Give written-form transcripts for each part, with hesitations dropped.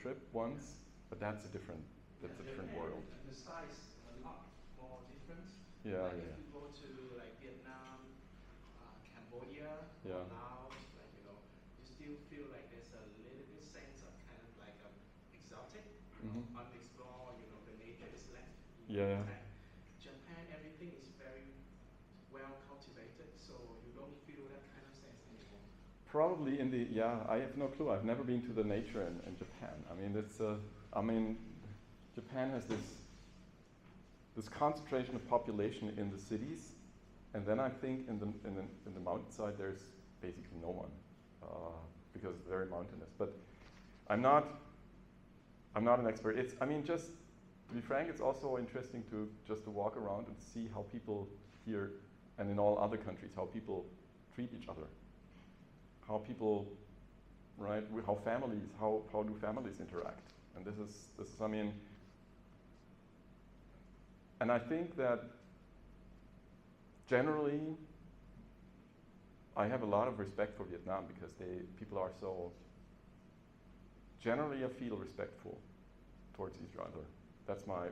trip once, but that's a different world. And the style is a lot more different. Yeah, like yeah. If you go to like Vietnam, Cambodia, Yeah. Laos, like you still feel like there's a little bit sense of kind of like exotic, unexplored. The nature is left. Yeah. Intact. Japan, everything is very well cultivated, so you don't feel that kind of sense anymore. Probably I have no clue. I've never been to the nature in Japan. I mean, Japan has this concentration of population in the cities, and then I think in the mountainside there's basically no one because it's very mountainous. But I'm not an expert. Just to be frank, it's also interesting to walk around and see how people here and in all other countries, how people treat each other. How people, right? How do families interact? And this is and I think that generally, I have a lot of respect for Vietnam because people are so. Generally, I feel respectful towards each other. That's my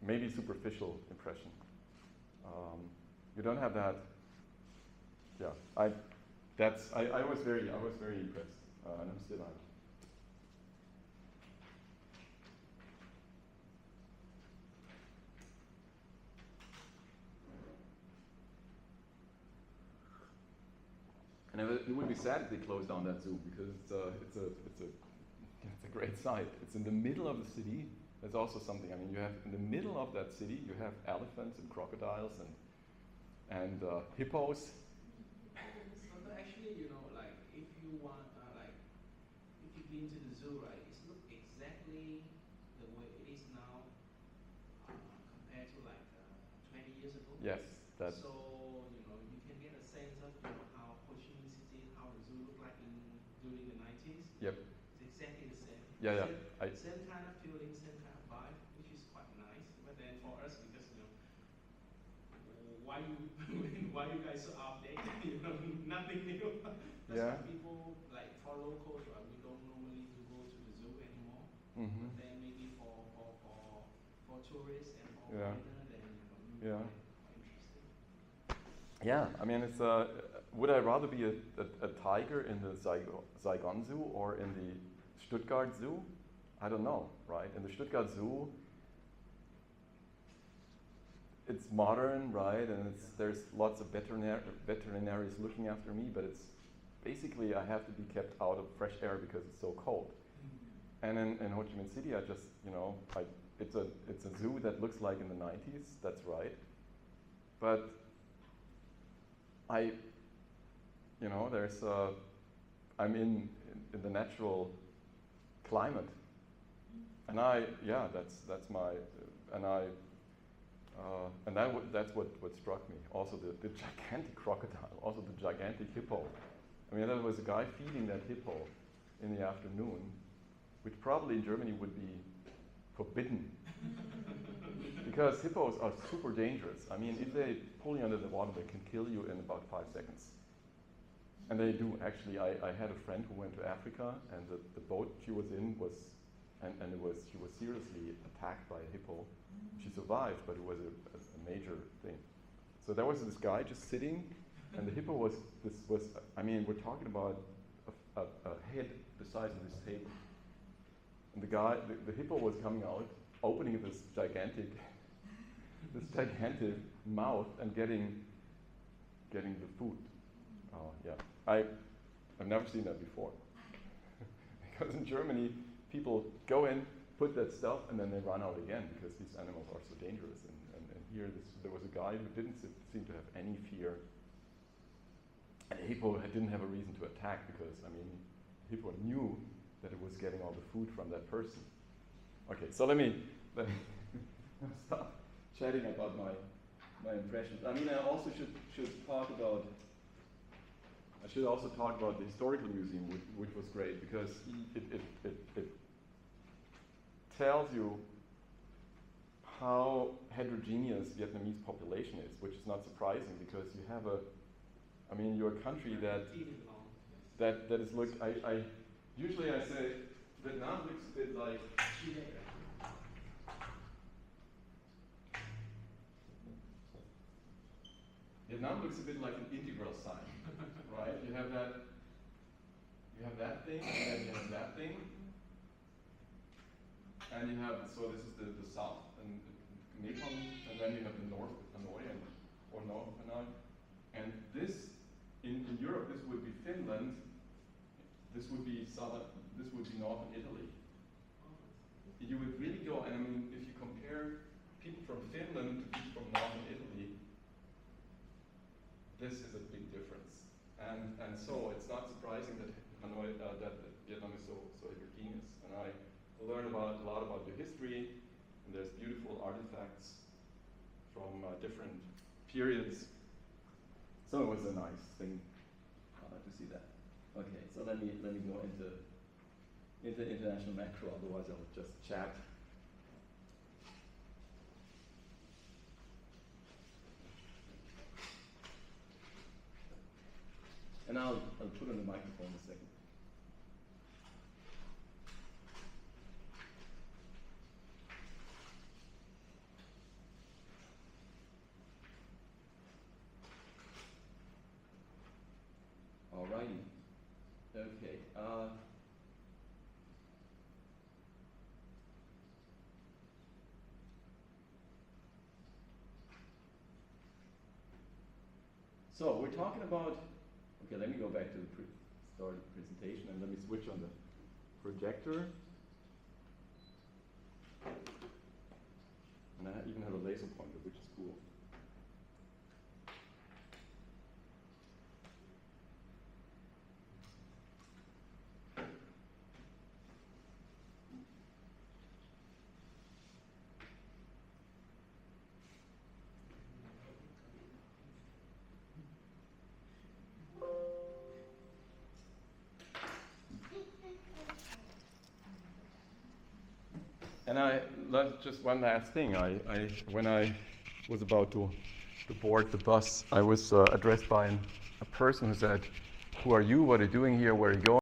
maybe superficial impression. You don't have that. Yeah, I was very impressed, and I'm still am. And it would be sad if they closed down that zoo because it's a great site. It's in the middle of the city. There's also something. I mean, you have in the middle of that city, you have elephants and crocodiles and hippos. But actually, like if you want, if you've been to the zoo, right, it's not exactly the way it is now compared to like 20 years ago. Yes, that's. So you can get a sense of how Ho Chi Minh City, how the zoo looked like during the 90s. Yep. It's exactly the same. Yeah. Same kind of feeling, same kind of vibe, which is quite nice. But then for us, because why you guys so updated? Nothing new. That's why people like for locals, right? We don't normally go to the zoo anymore. Mm-hmm. But then maybe for tourists and for Yeah. foreigners, then Yeah. quite interesting. Yeah, I mean, it's would I rather be a tiger in the Saigon Zoo or in the Stuttgart Zoo? I don't know, right? In the Stuttgart Zoo, it's modern, right? And there's lots of veterinaries looking after me, but it's basically I have to be kept out of fresh air because it's so cold. And in Ho Chi Minh City, I just, it's a zoo that looks like in the 90s, that's right. But I'm in the natural climate. And that's my, that's what struck me. Also the gigantic crocodile, also the gigantic hippo. I mean, there was a guy feeding that hippo in the afternoon, which probably in Germany would be forbidden. Because hippos are super dangerous. I mean, if they pull you under the water, they can kill you in about 5 seconds. And they do, actually. I had a friend who went to Africa, and the boat she was in she was seriously attacked by a hippo. She survived, but it was a major thing. So there was this guy just sitting, and the hippo we're talking about a head the size of this table. And the hippo was coming out, opening this gigantic mouth and getting the food. Yeah, I've never seen that before. Because in Germany, people go in, put that stuff, and then they run out again because these animals are so dangerous. And here, there was a guy who didn't seem to have any fear. And the hippo didn't have a reason to attack because, the hippo knew that it was getting all the food from that person. Okay, so let me stop chatting about my impressions. I also should talk about. I should also talk about the historical museum, which was great because it tells you how heterogeneous Vietnamese population is, which is not surprising because you have you're a country that that is usually I say Vietnam looks a bit like Vietnam looks a bit like an integral sign, right? You have that thing, and then you have that thing, and you have, so this is the south, and Mekong, and then you have the north of Hanoi, or north of Hanoi, and this, in Europe, this would be Finland, this would be northern Italy. You would really go, and I mean, if you compare people from Finland to people from northern Italy, this is a big difference. And so it's not surprising that Hanoi, that Vietnam is so heterogeneous. And I learned a lot about the history, and there's beautiful artifacts from different periods. So it was a nice thing to see that. Okay, so let me go into international macro, otherwise I'll just chat. And I'll put on the microphone in a second. Alrighty. Okay. So we're talking about. Okay, let me go back to the start of the presentation, and let me switch on the projector. And I even have a laser pointer, which is cool. And just one last thing. When I was about to board the bus, I was addressed by a person who said, "Who are you? What are you doing here? Where are you going?"